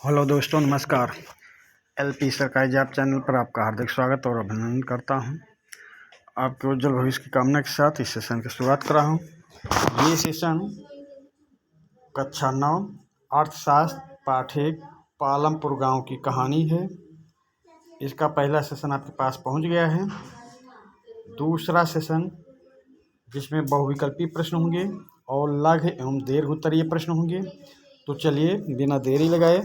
Hello दोस्तों, नमस्कार। LP सरकारी जॉब चैनल पर आपका हार्दिक स्वागत और अभिनंदन करता हूं। आपके उज्जवल भविष्य की कामना के साथ इस सेशन की शुरुआत कर रहा हूं। ये सेशन कक्षा 9 अर्थशास्त्र पाठक पालमपुर गांव की कहानी है। इसका पहला सेशन आपके पास पहुंच गया है। दूसरा सेशन जिसमें बहुविकल्पी प्रश्न होंगे और लघु एवं दीर्घ उत्तरीय प्रश्न होंगे। तो चलिए बिना देरी लगाए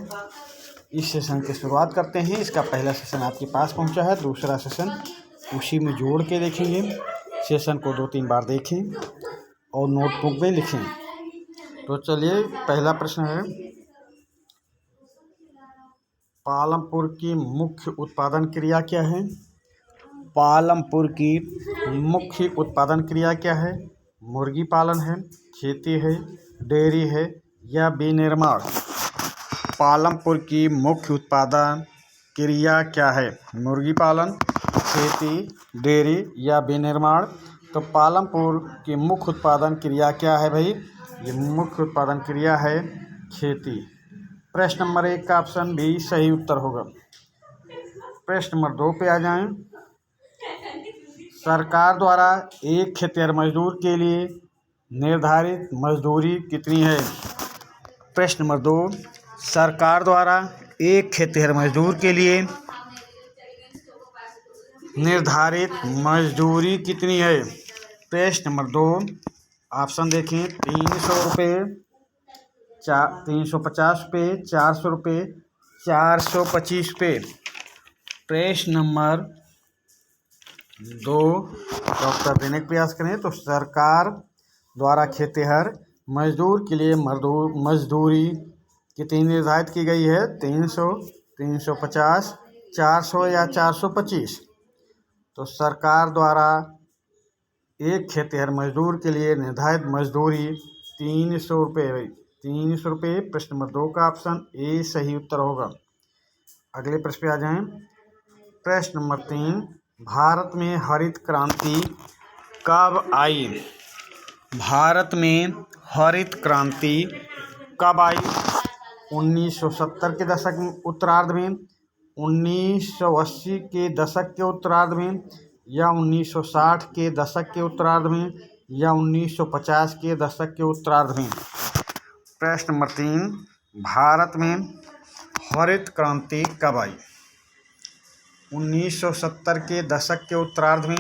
इस सेशन की शुरुआत करते हैं। इसका पहला सेशन आपके पास पहुंचा है, दूसरा सेशन उसी में जोड़ के देखेंगे। सेशन को 2-3 बार देखें और नोटबुक में लिखें। तो चलिए, पहला प्रश्न है, पालमपुर की मुख्य उत्पादन क्रिया क्या है? पालमपुर की मुख्य उत्पादन क्रिया क्या है? मुर्गी पालन है, खेती है, डेयरी है या विनिर्माण? पालमपुर की मुख्य उत्पादन क्रिया क्या है? मुर्गी पालन, खेती, डेयरी या विनिर्माण? तो पालमपुर की मुख्य उत्पादन क्रिया क्या है भाई? ये मुख्य उत्पादन क्रिया है खेती। प्रश्न नंबर 1 का ऑप्शन बी सही उत्तर होगा। प्रश्न नंबर 2 पे आ जाएं। सरकार द्वारा एक खेतिहर मजदूर के लिए निर्धारित मजदूरी कितनी है? प्रश्न नंबर 2, सरकार द्वारा एक खेतिहर मजदूर के लिए निर्धारित मजदूरी कितनी है? प्रश्न नंबर 2 ऑप्शन देखें। 300 रुपये, 350 रुपये, 400 रुपये, 425 रुपये। प्रश्न नंबर 2 का उत्तर देने का प्रयास करें। तो सरकार द्वारा खेतिहर मजदूर के लिए मजदूरी कितनी निर्धारित की गई है? 300, 350, 400 या 425? तो सरकार द्वारा एक खेतिहर मजदूर के लिए निर्धारित मजदूरी 300 रुपये। 300 रुपये। प्रश्न नंबर 2 का ऑप्शन ए सही उत्तर होगा। अगले प्रश्न पे आ जाएं। प्रश्न नंबर 3, भारत में हरित क्रांति कब आई? भारत में हरित क्रांति कब आई? 1970 के दशक उत्तरार्ध में, 1980 के दशक के उत्तरार्ध में या 1960 के दशक के उत्तरार्ध में या 1950 के दशक के उत्तरार्ध में? प्रश्न नंबर 3, भारत में हरित क्रांति कब आई? 1970 के दशक के उत्तरार्ध में,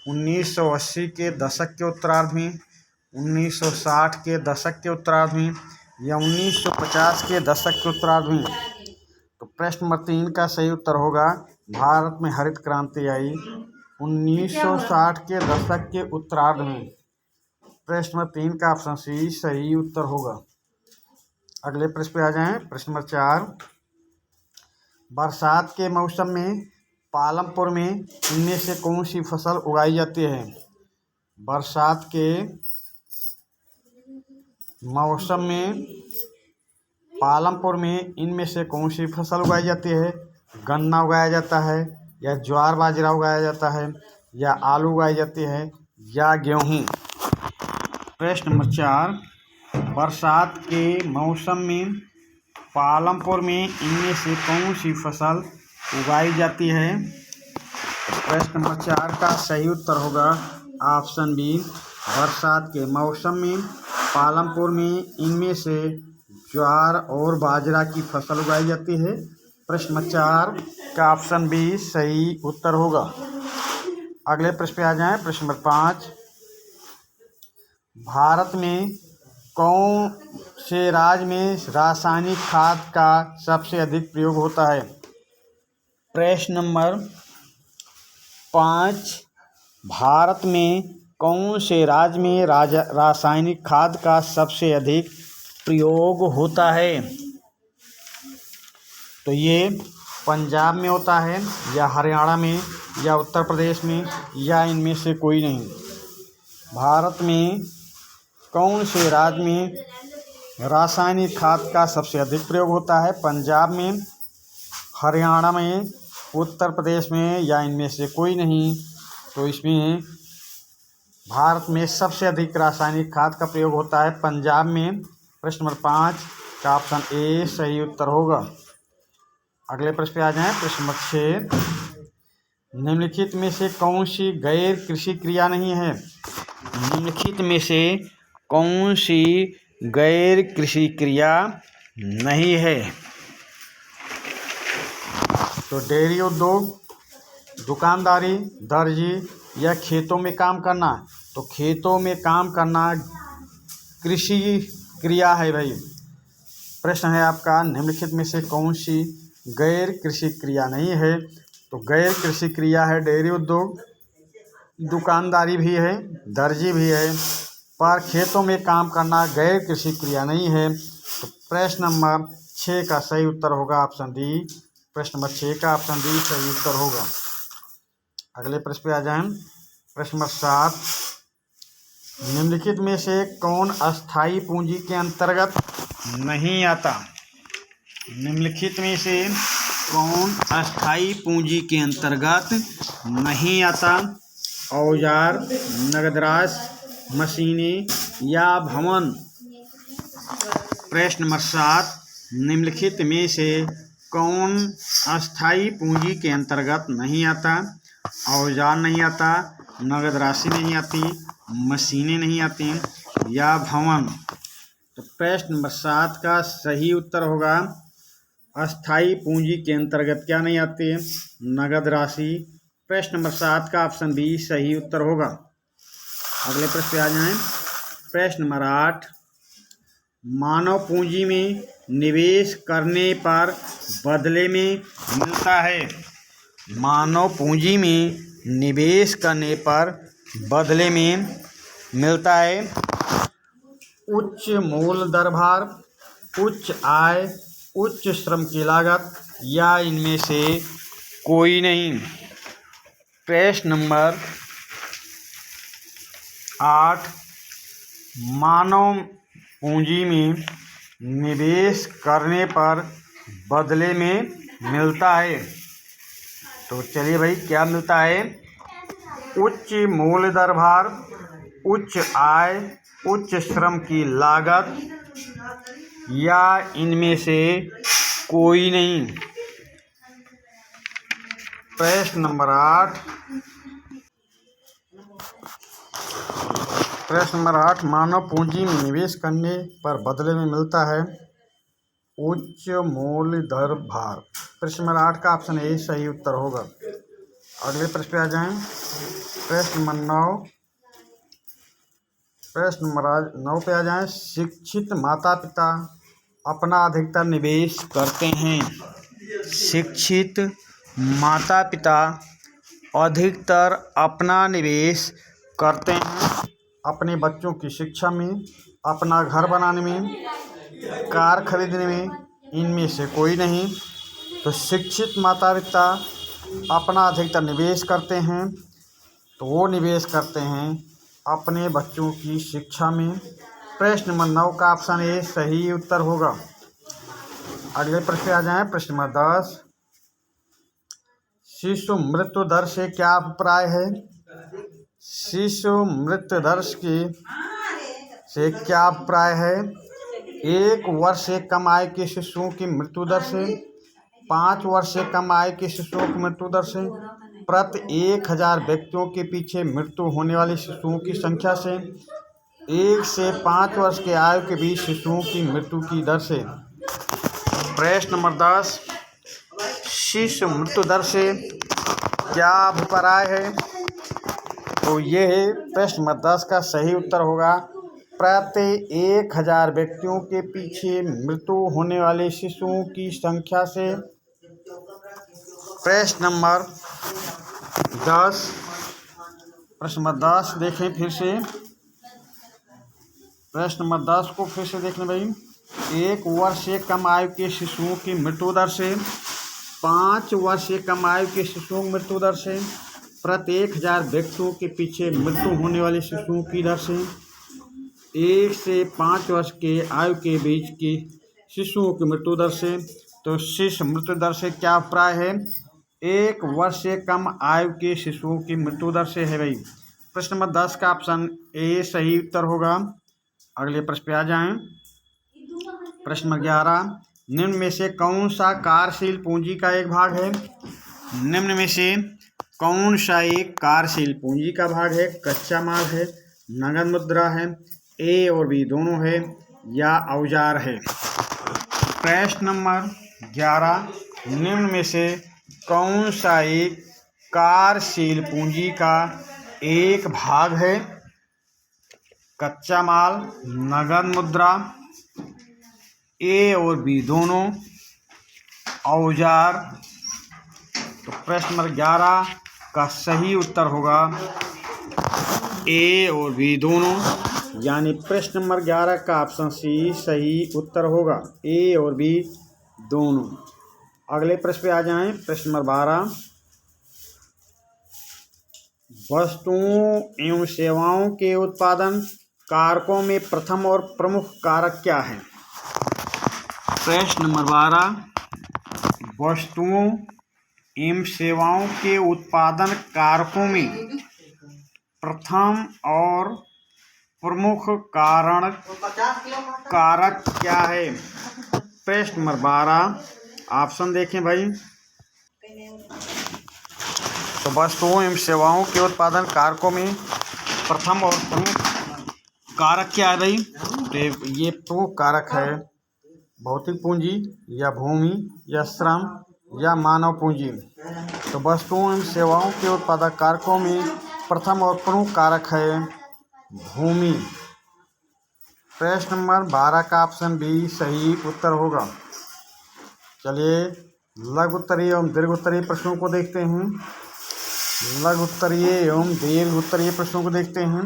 1980 के दशक के उत्तरार्ध में, 1960 के दशक के उत्तरार्ध में या 1950 के दशक के उत्तरार्ध में? तो प्रश्न नंबर 3 का सही उत्तर होगा, भारत में हरित क्रांति आई 1960 के दशक के उत्तरार्ध में। प्रश्न नंबर 3 का ऑप्शन सी सही उत्तर होगा। अगले प्रश्न पे आ जाएं। प्रश्न नंबर 4, बरसात के मौसम में पालमपुर में इनमें से कौन सी फसल उगाई जाती है? बरसात के मौसम में पालमपुर में इनमें से कौन सी फसल उगाई जाती है? गन्ना उगाया जाता है या ज्वार बाजरा उगाया जाता है या आलू उगाई जाती है या गेहूँ? प्रश्न नंबर 4, बरसात के मौसम में पालमपुर में इनमें से कौन सी फसल उगाई जाती है? प्रश्न नंबर 4 का सही उत्तर होगा ऑप्शन बी, बरसात के मौसम में पालमपुर में इनमें से ज्वार और बाजरा की फसल उगाई जाती है। प्रश्न नंबर 4 का ऑप्शन बी सही उत्तर होगा। अगले प्रश्न पे आ जाएं। प्रश्न नंबर 5, भारत में कौन से राज्य में रासायनिक खाद का सबसे अधिक प्रयोग होता है? प्रश्न नंबर 5, भारत में कौन से राज्य में रासायनिक खाद का सबसे अधिक प्रयोग होता है? तो ये पंजाब में होता है या हरियाणा में या उत्तर प्रदेश में या इनमें से कोई नहीं। भारत में कौन से राज्य में रासायनिक खाद का सबसे अधिक प्रयोग होता है? पंजाब में, हरियाणा में, उत्तर प्रदेश में या इनमें से कोई नहीं। तो इसमें भारत में सबसे अधिक रासायनिक खाद का प्रयोग होता है पंजाब में। प्रश्न नंबर 5 का ऑप्शन ए सही उत्तर होगा। अगले प्रश्न पे आ जाएं। प्रश्न नंबर 6, निम्नलिखित में से कौन सी गैर कृषि क्रिया नहीं है? निम्नलिखित में से कौन सी गैर कृषि क्रिया नहीं है? तो डेयरी उद्योग, दुकानदारी, दर्जी या खेतों में काम करना। तो खेतों में काम करना कृषि क्रिया है भाई। प्रश्न है आपका, निम्नलिखित में से कौन सी गैर कृषि क्रिया नहीं है? तो गैर कृषि क्रिया है डेयरी उद्योग, दुकानदारी भी है, दर्जी भी है, पर खेतों में काम करना गैर कृषि क्रिया नहीं है। तो प्रश्न नंबर 6 का सही उत्तर होगा ऑप्शन डी। प्रश्न नंबर 6 का ऑप्शन डी सही उत्तर होगा। अगले प्रश्न पे आ जाएं। प्रश्न नंबर 7, निम्नलिखित में से कौन अस्थायी पूंजी के अंतर्गत नहीं आता? निम्नलिखित में से कौन अस्थायी पूंजी के अंतर्गत नहीं आता? औजार, नगद राशि, मशीनें या भवन। प्रश्न नंबर 7, निम्नलिखित में से कौन अस्थायी पूंजी के अंतर्गत नहीं आता? औजार नहीं आता, नगद राशि नहीं आती, मशीनें नहीं आती या भवन। तो प्रश्न नंबर 7 का सही उत्तर होगा अस्थायी पूंजी के अंतर्गत क्या नहीं आती? नगद राशि। प्रश्न नंबर 7 का ऑप्शन बी सही उत्तर होगा। अगले प्रश्न पे आ जाएं। प्रश्न नंबर 8, मानव पूंजी में निवेश करने पर बदले में मिलता है। मानव पूंजी में निवेश करने पर बदले में मिलता है उच्च मूल दर भार, उच्च आय, उच्च श्रम की लागत या इनमें से कोई नहीं। प्रश्न नंबर 8, मानव पूंजी में निवेश करने पर बदले में मिलता है। तो चलिए भाई, क्या मिलता है? उच्च मूल्य दर भार, उच्च आय, उच्च श्रम की लागत या इनमें से कोई नहीं। प्रश्न नंबर 8, मानव पूंजी में निवेश करने पर बदले में मिलता है उच्च मूल्य दर भार। प्रश्न नंबर 8 का ऑप्शन ए सही उत्तर होगा। अगले प्रश्न पे आ जाएं। प्रश्न नंबर 9 पे आ जाएं। शिक्षित माता पिता अपना अधिकतर निवेश करते हैं। शिक्षित माता पिता अधिकतर अपना निवेश करते हैं अपने बच्चों की शिक्षा में, अपना घर बनाने में, कार खरीदने में, इनमें से कोई नहीं। तो शिक्षित माता पिता अपना अधिकतर निवेश करते हैं, तो वो निवेश करते हैं अपने बच्चों की शिक्षा में। प्रश्न नंबर 9 का ऑप्शन ए सही उत्तर होगा। अगले प्रश्न पे आ जाएं। प्रश्न नंबर 10, शिशु मृत्यु दर से क्या अभिप्राय है? शिशु मृत्यु दर से क्या अभिप्राय है? 1 वर्ष से कम आयु के शिशुओं की मृत्यु दर से, 5 वर्ष से कम आयु के शिशुओं की मृत्यु दर से, प्रति 1000 व्यक्तियों के पीछे मृत्यु होने वाले शिशुओं की संख्या से, 1 से 5 वर्ष के आयु के बीच शिशुओं की मृत्यु की दर से। प्रश्न नंबर 10, शिशु मृत्यु दर से क्या अभिप्राय है? तो ये प्रश्न नंबर 10 का सही उत्तर होगा प्रति 1000 व्यक्तियों के पीछे मृत्यु होने वाले शिशुओं की संख्या से। प्रश्न नंबर 10, प्रश्न नंबर 10 देखें फिर से। प्रश्न नंबर 10 को फिर से देख लें भाई। 1 वर्ष से कम आयु के शिशुओं की मृत्यु दर से, 5 वर्ष से कम आयु के शिशुओं की मृत्यु दर से, प्रति 1000 व्यक्तियों के पीछे मृत्यु होने वाले शिशुओं की दर से, 1 से 5 वर्ष के आयु के बीच की शिशुओं की मृत्यु दर से। तो शिशु मृत्यु दर से क्या अभिप्राय है? 1 वर्ष से कम आयु के शिशुओं की मृत्यु दर से है भाई। प्रश्न नंबर 10 का ऑप्शन ए सही उत्तर होगा। अगले प्रश्न पे आ जाएं। प्रश्न नंबर 11, निम्न में से कौन सा कार्यशील पूंजी का एक भाग है? निम्न में से कौन सा एक कार्यशील पूंजी का भाग है? कच्चा माल है, नगद मुद्रा है, ए और बी दोनों है, या औजार है? प्रश्न नंबर 11, निम्न में से कौन सा एक कार्यशील पूंजी का एक भाग है? कच्चा माल, नगद मुद्रा, ए और बी दोनों, औजार? तो प्रश्न नंबर 11 का सही उत्तर होगा ए और बी दोनों, यानी प्रश्न नंबर 11 का ऑप्शन सी सही उत्तर होगा, ए और बी दोनों। अगले प्रश्न पे आ जाएं। प्रश्न नंबर 12, वस्तुओं एवं सेवाओं के उत्पादन कारकों में प्रथम और प्रमुख कारक क्या है? प्रश्न नंबर 12, वस्तुओं एवं सेवाओं के उत्पादन कारकों में प्रथम और प्रमुख कारक क्या है? प्रश्न नंबर 12, ऑप्शन देखें भाई। तो वस्तुओं एवं सेवाओं के उत्पादन कारकों में प्रथम और प्रमुख कारक क्या है भाई? तो ये प्रमुख कारक है भौतिक पूंजी या भूमि या श्रम या मानव पूंजी। तो वस्तुओं एवं सेवाओं के उत्पादक कारकों में प्रथम और प्रमुख कारक है भूमि। प्रश्न नंबर 12 का ऑप्शन बी सही उत्तर होगा। चलिए लघु उत्तरीय एवं दीर्घ उत्तरीय प्रश्नों को देखते हैं। लघु उत्तरीय एवं दीर्घ उत्तरीय प्रश्नों को देखते हैं।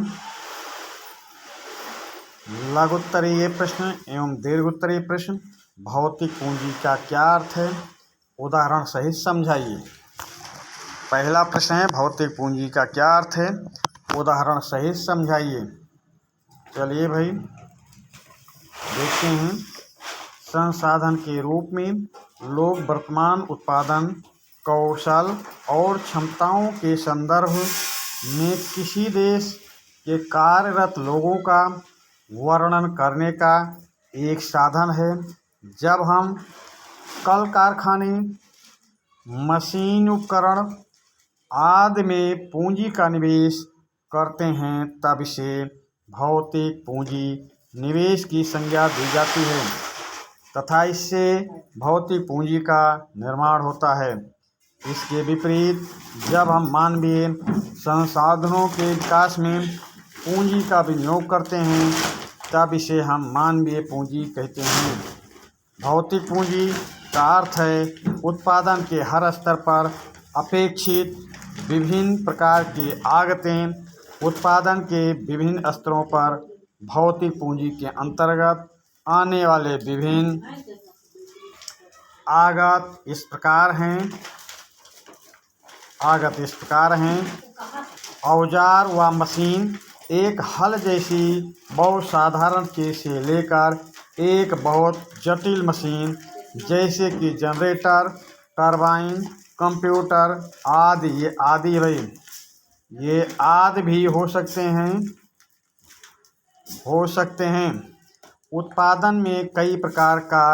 लघु उत्तरीय प्रश्न एवं दीर्घ उत्तरीय प्रश्न। भौतिक पूंजी का क्या अर्थ है? उदाहरण सहित समझाइए। पहला प्रश्न है भौतिक पूंजी का क्या अर्थ है? उदाहरण सहित समझाइए। चलिए भाई देखते हैं। संसाधन के रूप में लोग वर्तमान उत्पादन कौशल और क्षमताओं के संदर्भ में किसी देश के कार्यरत लोगों का वर्णन करने का एक साधन है। जब हम कल कारखाने, मशीन, उपकरण आदि में पूंजी का निवेश करते हैं तब इसे भौतिक पूंजी निवेश की संज्ञा दी जाती है तथा इससे भौतिक पूंजी का निर्माण होता है। इसके विपरीत जब हम मानवीय संसाधनों के विकास में पूंजी का विनियोग करते हैं तब इसे हम मानवीय पूंजी कहते हैं। भौतिक पूंजी का अर्थ है उत्पादन के हर स्तर पर अपेक्षित विभिन्न प्रकार की आगतें। उत्पादन के विभिन्न स्तरों पर भौतिक पूंजी के अंतर्गत आने वाले विभिन्न आगत इस प्रकार हैं। औजार व मशीन एक हल जैसी बहुत साधारण चीज से लेकर एक बहुत जटिल मशीन जैसे कि जनरेटर, टरबाइन, कंप्यूटर आदि ये आदि भी हो सकते हैं। उत्पादन में कई प्रकार का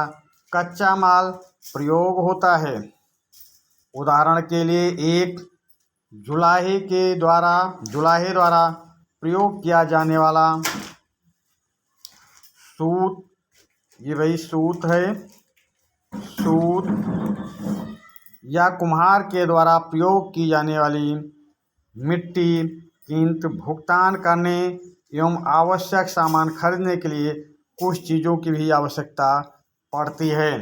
कच्चा माल प्रयोग होता है। उदाहरण के लिए एक जुलाहे द्वारा प्रयोग किया जाने वाला सूत, ये वही सूत है, सूत या कुम्हार के द्वारा प्रयोग की जाने वाली मिट्टी। किंतु भुगतान करने एवं आवश्यक सामान खरीदने के लिए कुछ चीज़ों की भी आवश्यकता पड़ती है।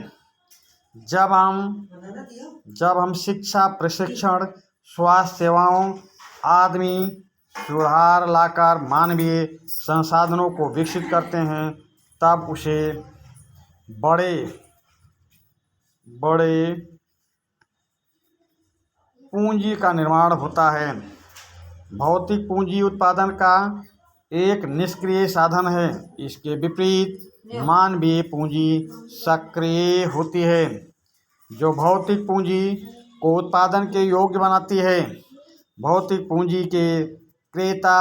जब हम शिक्षा, प्रशिक्षण, स्वास्थ्य सेवाओं आदि में सुधार लाकर मानवीय संसाधनों को विकसित करते हैं तब उसे बड़े पूंजी का निर्माण होता है। भौतिक पूंजी उत्पादन का एक निष्क्रिय साधन है। इसके विपरीत मानवीय पूंजी सक्रिय होती है जो भौतिक पूंजी को उत्पादन के योग्य बनाती है। भौतिक पूंजी के क्रेता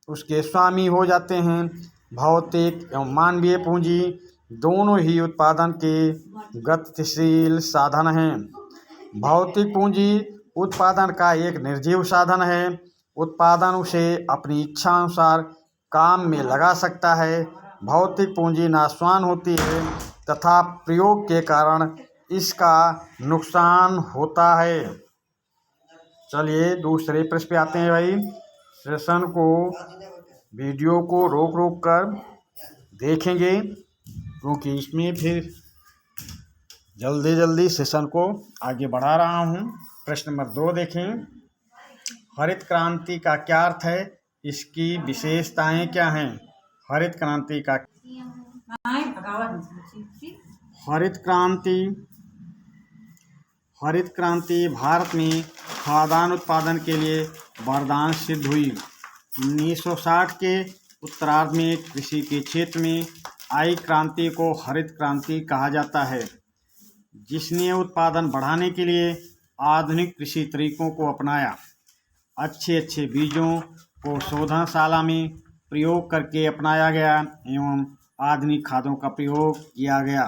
उसके स्वामी हो जाते हैं। भौतिक एवं मानवीय पूंजी दोनों ही उत्पादन के गतिशील साधन हैं। भौतिक पूंजी उत्पादन का एक निर्जीव साधन है। उत्पादन उसे अपनी इच्छा अनुसार काम में लगा सकता है। भौतिक पूंजी नाशवान होती है तथा प्रयोग के कारण इसका नुकसान होता है। चलिए दूसरे प्रश्न पे आते हैं भाई। सेशन को वीडियो को रोक रोक कर देखेंगे क्योंकि इसमें फिर जल्दी जल्दी सेशन को आगे बढ़ा रहा हूँ। प्रश्न नंबर 2 देखें। हरित क्रांति का क्या अर्थ है? इसकी विशेषताएं क्या हैं? हरित क्रांति का हरित क्रांति भारत में खाद्यान्न उत्पादन के लिए वरदान सिद्ध हुई। 1960 के उत्तरार्ध में कृषि के क्षेत्र में आई क्रांति को हरित क्रांति कहा जाता है, जिसने उत्पादन बढ़ाने के लिए आधुनिक कृषि तरीकों को अपनाया। अच्छे बीजों को शोधनशाला में प्रयोग करके अपनाया गया एवं आधुनिक खादों का प्रयोग किया गया।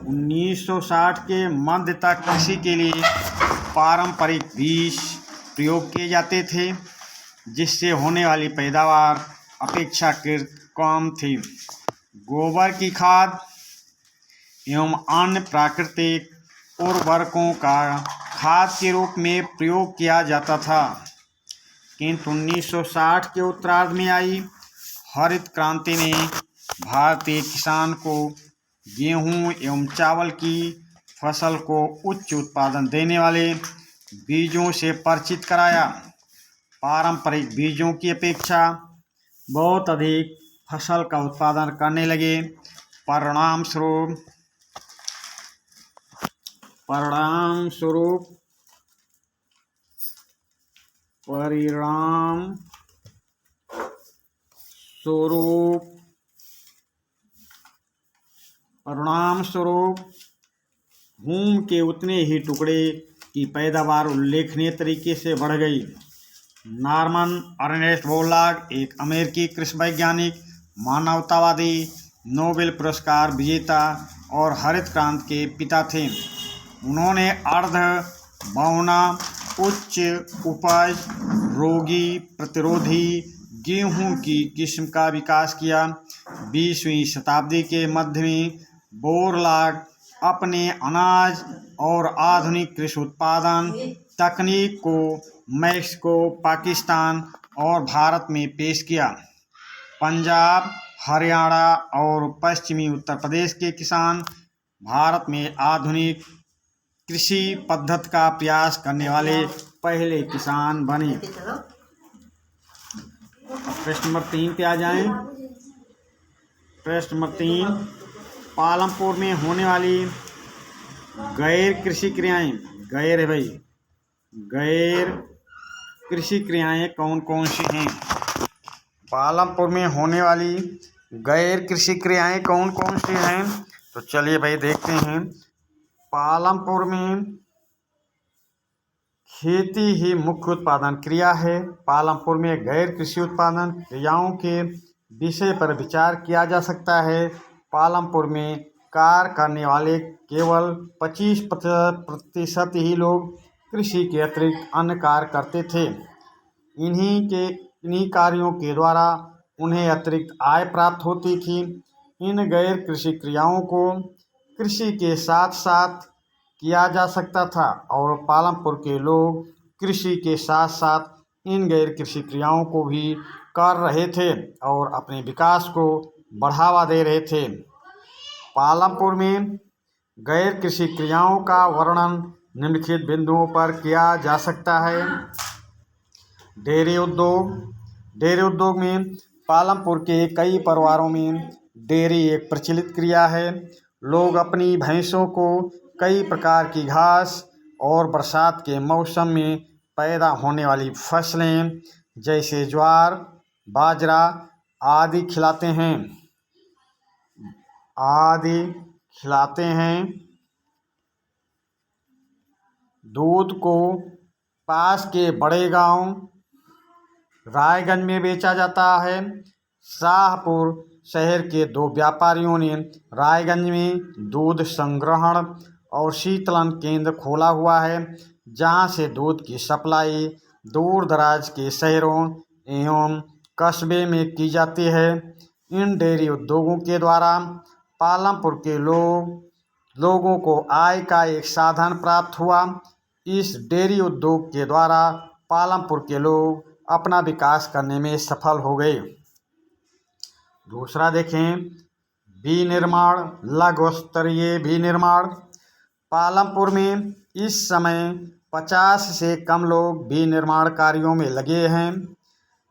1960 के मध्य तक कृषि के लिए पारंपरिक बीज प्रयोग किए जाते थे, जिससे होने वाली पैदावार अपेक्षाकृत कम थी। गोबर की खाद एवं अन्य प्राकृतिक उर्वरकों का खाद के रूप में प्रयोग किया जाता था, किंतु 1960 के उत्तरार्ध में आई हरित क्रांति ने भारतीय किसान को गेहूं एवं चावल की फसल को उच्च उत्पादन देने वाले बीजों से परिचित कराया। पारंपरिक बीजों की अपेक्षा बहुत अधिक फसल का उत्पादन करने लगे। परिणाम स्वरूप भूमि के उतने ही टुकड़े की पैदावार उल्लेखनीय तरीके से बढ़ गई। नॉर्मन अर्नेस्ट बोरलॉग एक अमेरिकी कृषि वैज्ञानिक, मानवतावादी, नोबेल पुरस्कार विजेता और हरित क्रांति के पिता थे। उन्होंने अर्ध बहुना उच्च उपज रोगी प्रतिरोधी गेहूं की किस्म का विकास किया। 20वीं शताब्दी के मध्य में बोरलॉग अपने अनाज और आधुनिक कृषि उत्पादन तकनीक को मैक्सिको, पाकिस्तान और भारत में पेश किया। पंजाब, हरियाणा और पश्चिमी उत्तर प्रदेश के किसान भारत में आधुनिक कृषि पद्धति का प्रयास करने वाले पहले किसान बने। प्रश्न नंबर 3 पे आ जाएं। प्रश्न नंबर 3, पालमपुर में होने वाली गैर कृषि क्रियाएं, गैर है भाई, गैर कृषि क्रियाएं कौन कौन सी हैं? पालमपुर में होने वाली गैर कृषि क्रियाएं कौन कौन सी हैं? तो चलिए भाई देखते हैं। पालमपुर में खेती ही मुख्य उत्पादन क्रिया है। पालमपुर में गैर कृषि उत्पादन क्रियाओं के विषय पर विचार किया जा सकता है। पालमपुर में कार्य करने वाले केवल 25% ही लोग कृषि के अतिरिक्त अन्य कार्य करते थे। इन्हीं कार्यों के द्वारा उन्हें अतिरिक्त आय प्राप्त होती थी। इन गैर कृषि क्रियाओं को कृषि के साथ साथ किया जा सकता था और पालमपुर के लोग कृषि के साथ साथ इन गैर कृषि क्रियाओं को भी कर रहे थे और अपने विकास को बढ़ावा दे रहे थे। पालमपुर में गैर कृषि क्रियाओं का वर्णन निम्नलिखित बिंदुओं पर किया जा सकता है। डेयरी उद्योग में पालमपुर के कई परिवारों में डेयरी एक प्रचलित क्रिया है। लोग अपनी भैंसों को कई प्रकार की घास और बरसात के मौसम में पैदा होने वाली फसलें जैसे ज्वार, बाजरा आदि खिलाते हैं। दूध को पास के बड़े गांव रायगंज में बेचा जाता है। शाहपुर शहर के 2 व्यापारियों ने रायगंज में दूध संग्रहण और शीतलन केंद्र खोला हुआ है, जहां से दूध की सप्लाई दूर दराज के शहरों एवं कस्बे में की जाती है। इन डेयरी उद्योगों के द्वारा पालमपुर के लोगों को आय का एक साधन प्राप्त हुआ। इस डेयरी उद्योग के द्वारा पालमपुर के लोग अपना विकास करने में सफल हो गए। दूसरा देखें, विनिर्माण, लघु स्तरीय विनिर्माण। पालमपुर में इस समय 50 से कम लोग विनिर्माण कार्यों में लगे हैं।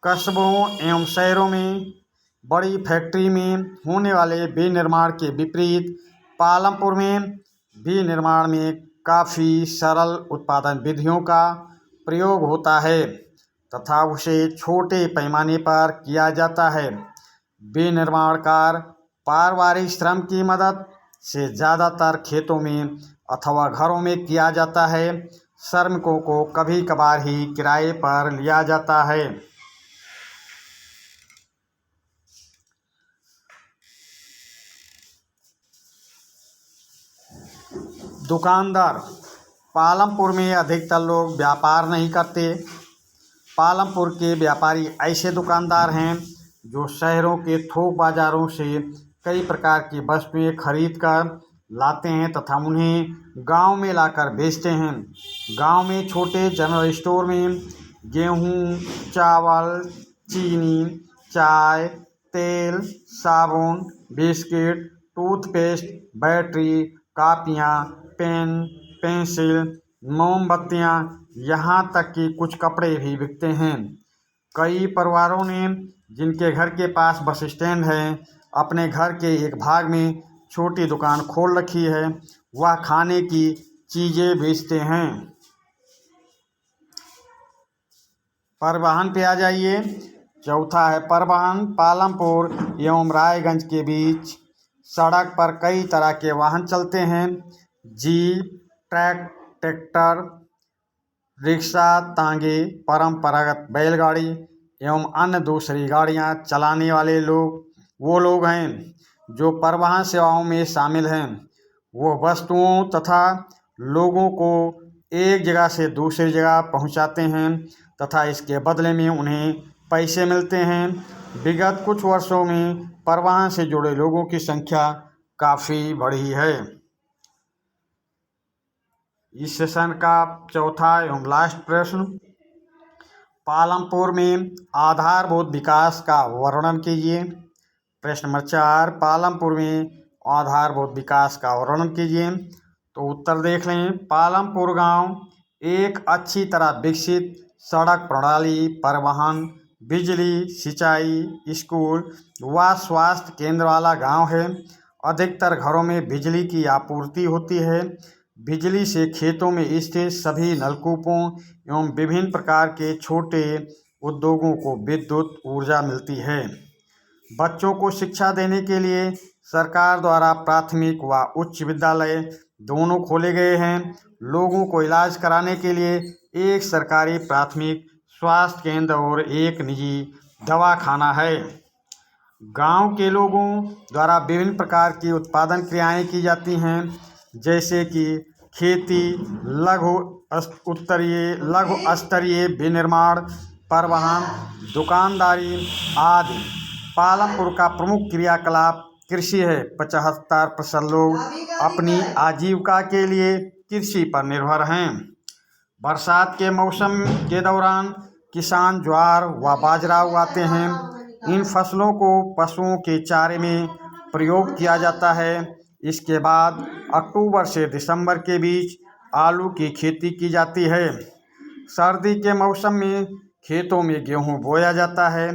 कस्बों एवं शहरों में बड़ी फैक्ट्री में होने वाले विनिर्माण के विपरीत पालमपुर में विनिर्माण में काफ़ी सरल उत्पादन विधियों का प्रयोग होता है तथा उसे छोटे पैमाने पर किया जाता है। विनिर्माण कार्य पारिवारिक श्रम की मदद से ज़्यादातर खेतों में अथवा घरों में किया जाता है। श्रमिकों को कभी कभार ही किराए पर लिया जाता है। दुकानदार। पालमपुर में अधिकतर लोग व्यापार नहीं करते। पालमपुर के व्यापारी ऐसे दुकानदार हैं जो शहरों के थोक बाज़ारों से कई प्रकार की वस्तुएं खरीद कर लाते हैं तथा उन्हें गांव में लाकर बेचते हैं। गांव में छोटे जनरल स्टोर में गेहूं, चावल, चीनी, चाय, तेल, साबुन, बिस्किट, टूथपेस्ट, बैटरी, कापियाँ, पेन, पेंसिल, मोमबत्तियाँ, यहाँ तक कि कुछ कपड़े भी बिकते हैं। कई परिवारों ने जिनके घर के पास बस स्टैंड है, अपने घर के एक भाग में छोटी दुकान खोल रखी है। वह खाने की चीज़ें बेचते हैं। परिवहन पे आ जाइए। चौथा है परिवहन। पालमपुर एवं रायगंज के बीच सड़क पर कई तरह के वाहन चलते हैं। जीप, ट्रैक्टर, रिक्शा, तांगे, परंपरागत बैलगाड़ी एवं अन्य दूसरी गाड़ियां चलाने वाले लोग वो लोग हैं जो परिवहन सेवाओं में शामिल हैं। वो वस्तुओं तथा लोगों को एक जगह से दूसरी जगह पहुंचाते हैं तथा इसके बदले में उन्हें पैसे मिलते हैं। विगत कुछ वर्षों में परिवहन से जुड़े लोगों की संख्या काफ़ी बढ़ी है। इस सेशन का चौथा एवं लास्ट प्रश्न, पालमपुर में आधारभूत विकास का वर्णन कीजिए। प्रश्न नंबर 4, पालमपुर में आधारभूत विकास का वर्णन कीजिए। तो उत्तर देख लें। पालमपुर गांव एक अच्छी तरह विकसित सड़क प्रणाली, परिवहन, बिजली, सिंचाई, स्कूल व स्वास्थ्य केंद्र वाला गांव है। अधिकतर घरों में बिजली की आपूर्ति होती है। बिजली से खेतों में स्थित सभी नलकूपों एवं विभिन्न प्रकार के छोटे उद्योगों को विद्युत ऊर्जा मिलती है। बच्चों को शिक्षा देने के लिए सरकार द्वारा प्राथमिक व उच्च विद्यालय दोनों खोले गए हैं। लोगों को इलाज कराने के लिए एक सरकारी प्राथमिक स्वास्थ्य केंद्र और एक निजी दवाखाना है। गांव के लोगों द्वारा विभिन्न प्रकार की उत्पादन क्रियाएं की जाती हैं, जैसे कि खेती, लघु स्तरीय विनिर्माण, परिवहन, दुकानदारी आदि। पालमपुर का प्रमुख क्रियाकलाप कृषि है। 75% लोग अपनी आजीविका के लिए कृषि पर निर्भर हैं। बरसात के मौसम के दौरान किसान ज्वार व बाजरा उगाते हैं। इन फसलों को पशुओं के चारे में प्रयोग किया जाता है। इसके बाद अक्टूबर से दिसंबर के बीच आलू की खेती की जाती है। सर्दी के मौसम में खेतों में गेहूं बोया जाता है।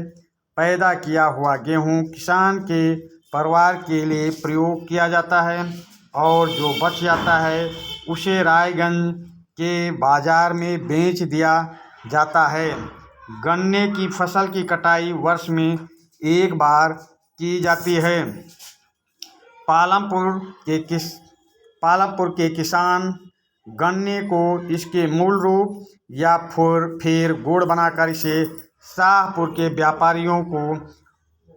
पैदा किया हुआ गेहूं किसान के परिवार के लिए प्रयोग किया जाता है और जो बच जाता है उसे रायगंज के बाज़ार में बेच दिया जाता है। गन्ने की फसल की कटाई वर्ष में एक बार की जाती है। पालमपुर के किसान गन्ने को इसके मूल रूप या फिर गुड़ बनाकर इसे शाहपुर के व्यापारियों को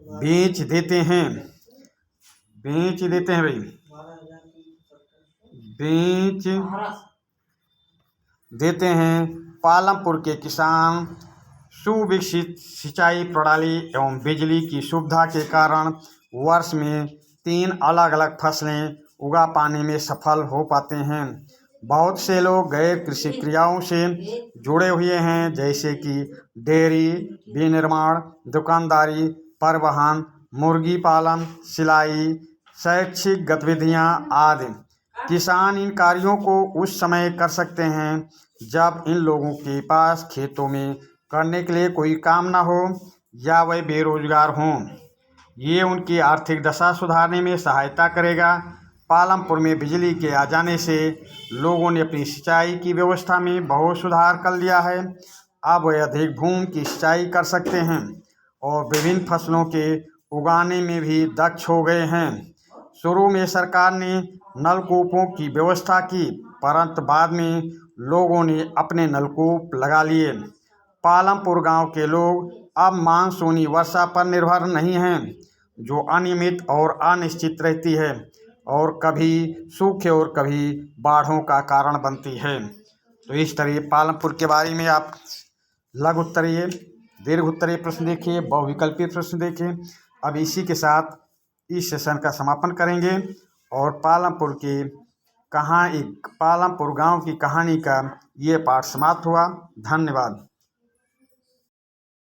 बेच देते हैं, बेच देते हैं भाई, बेच देते हैं। पालमपुर के किसान सुविकसित सिंचाई प्रणाली एवं बिजली की सुविधा के कारण वर्ष में 3 अलग अलग फसलें उगा पाने में सफल हो पाते हैं। बहुत से लोग गैर कृषि क्रियाओं से जुड़े हुए हैं, जैसे कि डेयरी, विनिर्माण, दुकानदारी, परिवहन, मुर्गी पालन, सिलाई, शैक्षिक गतिविधियां आदि। किसान इन कार्यों को उस समय कर सकते हैं जब इन लोगों के पास खेतों में करने के लिए कोई काम ना हो या वे बेरोजगार हों। ये उनकी आर्थिक दशा सुधारने में सहायता करेगा। पालमपुर में बिजली के आ जाने से लोगों ने अपनी सिंचाई की व्यवस्था में बहुत सुधार कर लिया है। अब वे अधिक भूमि की सिंचाई कर सकते हैं और विभिन्न फसलों के उगाने में भी दक्ष हो गए हैं। शुरू में सरकार ने नलकूपों की व्यवस्था की, परंतु बाद में लोगों ने अपने नलकूप लगा लिए। पालमपुर गांव के लोग अब मानसूनी वर्षा पर निर्भर नहीं हैं, जो अनियमित और अनिश्चित रहती है और कभी सूखे और कभी बाढ़ों का कारण बनती है। तो इस तरह पालमपुर के बारे में आप लघु उत्तरीय, दीर्घ उत्तरीय प्रश्न देखिए, बहुविकल्पीय प्रश्न देखिए। अब इसी के साथ इस सेशन का समापन करेंगे और पालमपुर गांव की कहानी का ये पाठ समाप्त हुआ। धन्यवाद।